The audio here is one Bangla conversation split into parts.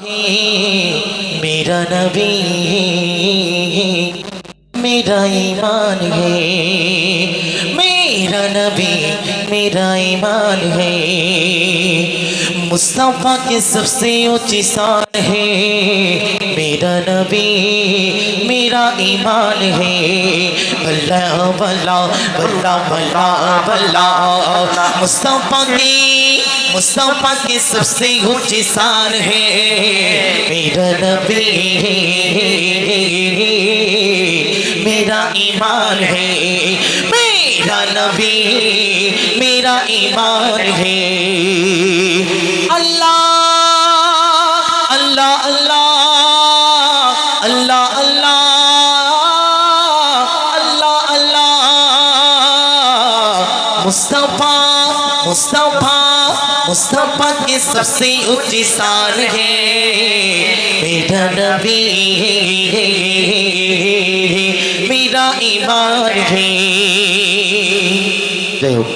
मेरा नबी मेरा ईमान है, मेरा नबी मेरा ईमान है। मुस्तफा के सबसे ऊंची शान है, मेरा नबी मेरा ईमान है। भला भला भला भला भला मुस्तफा के सबसे ऊंची शान है, मेरा नबी मेरा ईमान है, मेरा नबी मेरा ईमान है। अल्लाह अल्लाह अल्लाह अल्लाह अल्लाह अल्लाह अल्लाह मुस्तफा मुस्तफा मुस्तफा के सबसे ऊंची शान है, मेरा नबी मेरा ईमान है। যাই হোক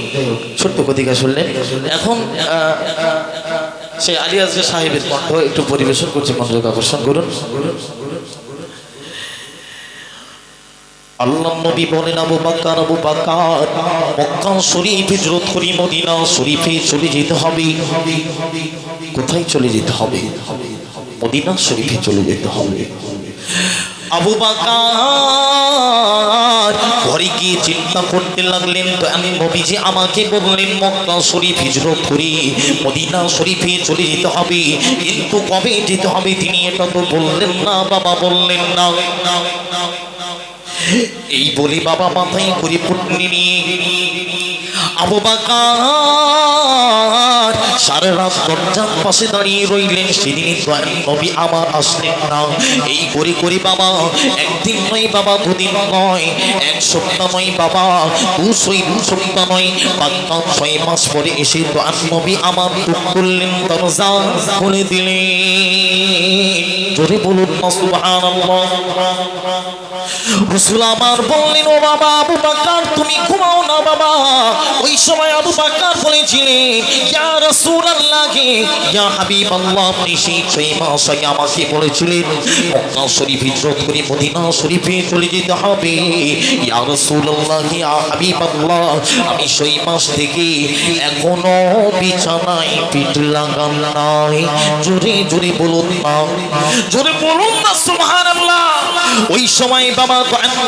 ছোট্ট কতিকা শুনলেন। এখন সেই আলী আসগর সাহেবের কণ্ঠ একটু পরিবেশন করছে, মনোযোগ আকর্ষণ করুন। আল্লাহ নবী বলেন, আবু বকর মক্কা শরীফ হিজরত করে মদিনা শরীফে চলে যেতে হবে। কোথায় চলে যেতে হবে? মদিনা শরীফে চলে যেতে হবে। আবু বকর ঘরে গিয়ে চিন্তা করতে লাগলেন, তো আমি নবীজি আমাকে বললেন মক্কা শরীফ হিজরত করে মদিনা শরীফে চলে যেতে হবে, কিন্তু কবে যেতে হবে তিনি এটা তো বললেন না, বাবা বললেন না। এই বলে বাবা মাথায় করে পুটনি নিয়ে আবু বকর সারা রাত দরজার পাশে দাঁড়িয়ে রইলেন। সেদিন নবী আমার আসলেন না। এই করে করে বাবা একদিন নয় বাবা, দুদিন নয়, এক সপ্তাহ নয় বাবা, দু সপ্তাহ নয়, 5-6 মাস পরে এসে তো নবী আমার টুক করলেন, দরজা খুলে দিলেন। জোরে বলুন না সুবহানাল্লাহ। রাসূল আমার বললেন, ও বাবা আবু বকর তুমি ঘুমাও না বাবা। ওই সময় আবু বকর বলেছিলেন, ইয়া রাসূলুল্লাহ ইয়া হাবিবাল্লাহ, আপনি সেই 6 মাস আগে আমাকে বলেছিলেন মক্কা শরীফ হিজরত করে মদিনা শরীফে চলে যেতে হবে। ইয়া রাসূলুল্লাহ ইয়া হাবিবাল্লাহ, আমি সেই মাস থেকে এখনো বিছানায় পিঠ লাগান নাই। জোরে জোরে বলুন না, জোরে বলুন না সুবহানাল্লাহ। ওই সময় বাবা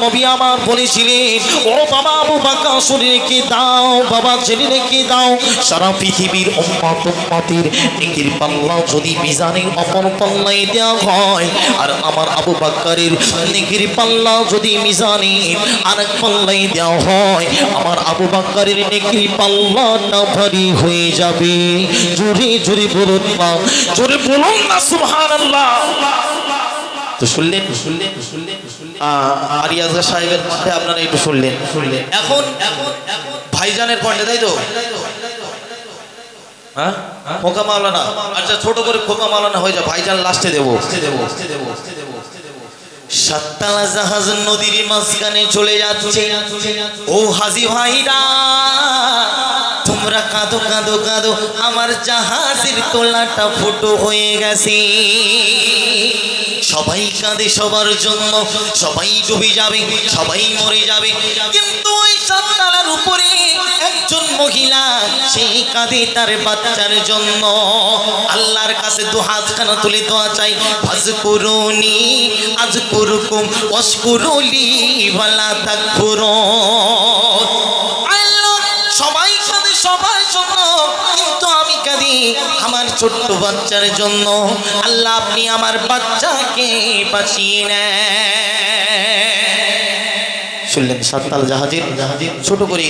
নবী আমার বলেছিলেন, ও বাবা আবু বকর শুনে রেখে দাও বাবা, জেনে রেখে দাও, সারা পৃথিবীর উম্মতের নেকির পাল্লা যদি মিজানের অপর পাল্লায় দেওয়া হয়, আর আমার আবু বকরের নেকির পাল্লা যদি মিজানের আরেক পাল্লায় দেওয়া হয়, আমার আবু বকরের নেকির পাল্লাটা ভারী হয়ে যাবে। জোরে জোরে বলুন না, জোরে বলুন না সুবহানাল্লাহ। তো শুনলেন আরিয়াজ সাহেবের কণ্ঠে আপনারা একটু শুনলেন। এখন ভাইজানের কণ্ঠে, তাই তো? হ্যাঁ খোকা মাওলানা, আচ্ছা ছোট করে খোকা মাওলানা হয়ে যা, ভাইজান লাস্টে দেবো। সাততলা জাহাজ নদীর মাঝখানে চলে যাচ্ছে। ও হাজি ভাইরা তোমরা কাঁদো কাঁদো কাঁদো, আমার জাহাজের তোলাটা ফুটো হয়ে গেছে। সবাই কাঁদে সবার জন্য, সবাই ডুবে যাবে, সবাই মরে যাবে, কিন্তু ওই সাততলার উপরে একজন মহিলা সেই কাঁদে তার বাচ্চার জন্য। আল্লাহর কাছে দু হাতখানা তুলে দোয়া চাই, ফাজকুরুনি আযকুরুকুম ওয়াশকুরুলি ওয়ালা তাকফুরুন। আল্লাহ সবাই কাঁদে সবার জন্য, কিন্তু আমি কাঁদি আমার ছোট্ট বাচ্চার জন্য। আল্লাহ আপনি আমার বাচ্চাকে বাঁচিয়ে নেন। শুনলেন সাততাল জাহাজের ছোট করে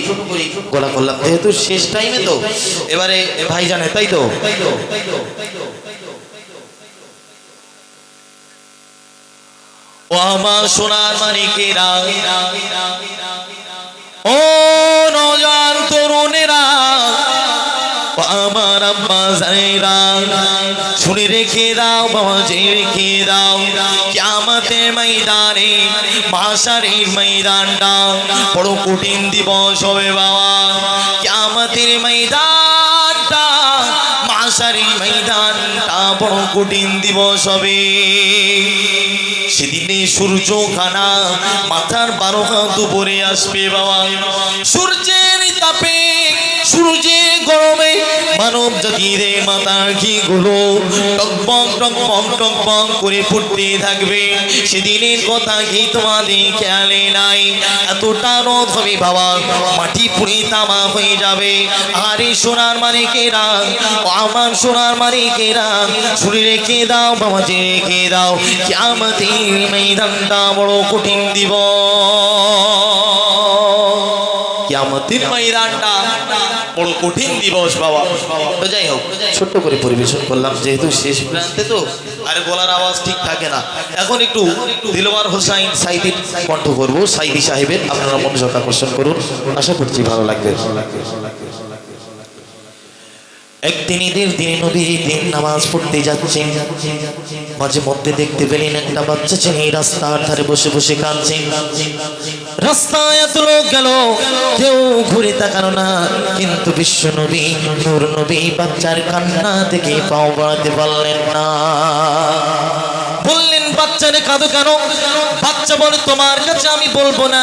গলা করলাম, যেহেতু শেষ টাইমে তো এবারে ভাই জানে, তাই তো? ও আমার সোনার মানিকেরা, ও নওজোয়ান তরুণেরা, আমার আম্মা জানেরা, শুনে রেখে দাও বাবা, জেনে রেখে দাও, কিয়ামতের ময়দানে মাশারের ময়দানটা বড় কঠিন দিবস হবে বাবা। কিয়ামতের ময়দানটা মাশারের ময়দানটা বড় বড় কঠিন দিবস হবে। সেদিনে সূর্য খানা মাথার 12 হাত উপরে আসবে বাবা। সূর্যের তাপে সূর্যের গরমে মানব জাতির মাথার ঘিগুলো টকবক টকবক টকবক করে ফুটতে থাকবে। সেদিনের কথা কি তোমাদের খেয়ালে নাই? এতটা রোদ হবে বাবা, মাটি পুড়ে তামা হয়ে যাবে। আরে সোনার মানিকেরা, আমার সোনার মানিকেরা, ছুরি রেখে দাও বাবা, যে রেখে দাও, কিয়ামতের ময়দানটা বড় কঠিন দিবস। কিয়ামতের ময়দানটা বড় কঠিন দিবস বাবা। তো যাই হোক, ছোট্ট করে পরিবেশন করলাম, যেহেতু শেষ প্রান্তে তো আরে গলার আওয়াজ ঠিক থাকে না। এখন একটু দিলওয়ার হোসাইন সাইদির কণ্ঠ করবো, সাইদি সাহেবের। আপনারা মনোযোগ আকর্ষণ করুন, আশা করছি ভালো লাগবে। একদিন ঈদের দিনে নবীজি দিন নামাজ পড়তে যাচ্ছেন, মাঝে মধ্যে দেখতে পেলেন একটা বাচ্চা ছেলে রাস্তার ধারে বসে বসে কাঁদছে। রাস্তায় এত লোক গেল, কেউ ঘুরে তাকালো না, কিন্তু বিশ্ব নবী নূর নবী বাচ্চার কান্না থেকে পাও বাড়াতে পারলেন না। বললেন, বাচ্চারে কাঁদো কেন? বাচ্চা বলে, তোমার কাছে আমি বলবো না,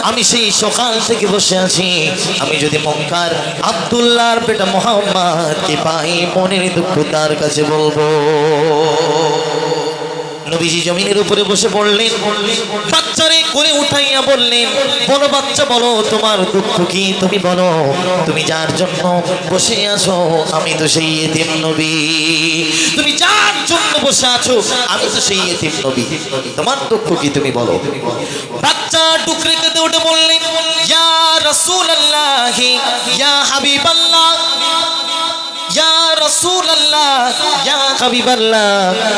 আমি সেই সকাল থেকে বসে আছি, আমি যদি মক্কার আব্দুল্লাহর বেটা মুহাম্মদকে পাই, মনের দুঃখ তার কাছে বলবো। নবীজি জমিনের উপরে বসে পড়লেন, বাচ্চারে কোলে উঠাইয়া বললেন, বলো বাচ্চা, বলো তোমার দুঃখ কি, তুমি বলো, তুমি যার জন্য বসে আছো আমি তো সেই এতিম নবী, তুমি যার জন্য বসে আছো আমি তো সেই এতিম নবী, তোমার দুঃখ কি তুমি বলো। বাচ্চা টুকরে কেঁদে উঠে বললেন, ইয়া রাসূলুল্লাহ, ইয়া হাবিবাল্লাহ, ইয়া রাসূলুল্লাহ, ইয়া হাবিবাল্লাহ,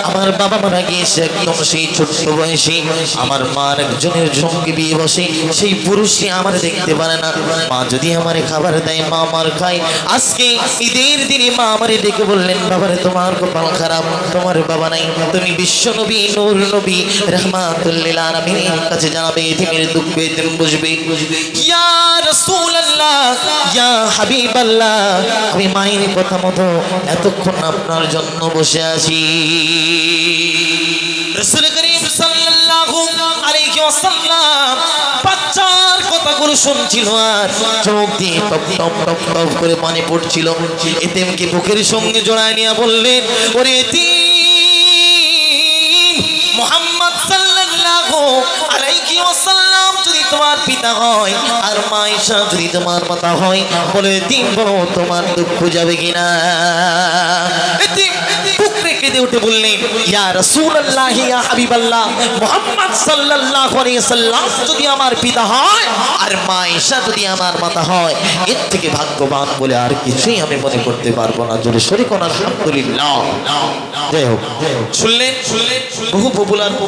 আমার বাবা মারা গিয়েছে একদম সেই ছোট্ট বয়সে, আমার মার একজনের সঙ্গে বিয়ে বসে, সেই পুরুষকে আমার দেখতে পারে না, মা যদি আমারে খাবার দেয় মা আমার খায়। আজকে ঈদের দিনে মা আমারে ডেকে বললেন, বাবারে তোমার কপাল খারাপ, তোমার বাবা নাই, তুমি বিশ্ব নবী নূর নবী রাহমাতুল লিল আলামিনের কাছে জানাবে, এতিমের দুঃখ এতিম বুঝবে। ইয়া রাসূলুল্লাহ, ইয়া হাবিবাল্লাহ, আমি মায়ের কথা মতো এতক্ষণ আপনার জন্য বসে আছি। রাসূল করিম সাল্লাল্লাহু আলাইহি ওয়াসাল্লাম বাচ্চার কথাগুলো শুনছিল আর চোখ দিয়ে টপ টপ টপ টপ করে পানি পড়ছিল। এতিমকে বুকের সঙ্গে জড়ায় নিয়ে বললেন, ওরে এতিম, মুহাম্মদ সাল্লাল্লাহু আলাইহি ওয়াসাল্লাম যদি তোমার পিতা হয় আর মা ঈসা যদি তোমার মাতা হয়, বলে এতিম বলো তোমার দুঃখ যাবে কিনা। এতিম বুকে কেঁদে উঠে বললেন, ইয়া রাসূলুল্লাহ, ইয়া হাবিবাল্লাহ, মুহাম্মদ সাল্লাল্লাহু আলাইহি ওয়াসাল্লাম যদি আমার পিতা হয় আর মা ঈসা যদি আমার মাতা হয়, এর থেকে ভাগ্যবান বলে আর কিছুই আমি মনে করতে পারবো না। জোরে শরীক আলহামদুলিল্লাহ। যাই হোক, শুনলেন বহু পপুলার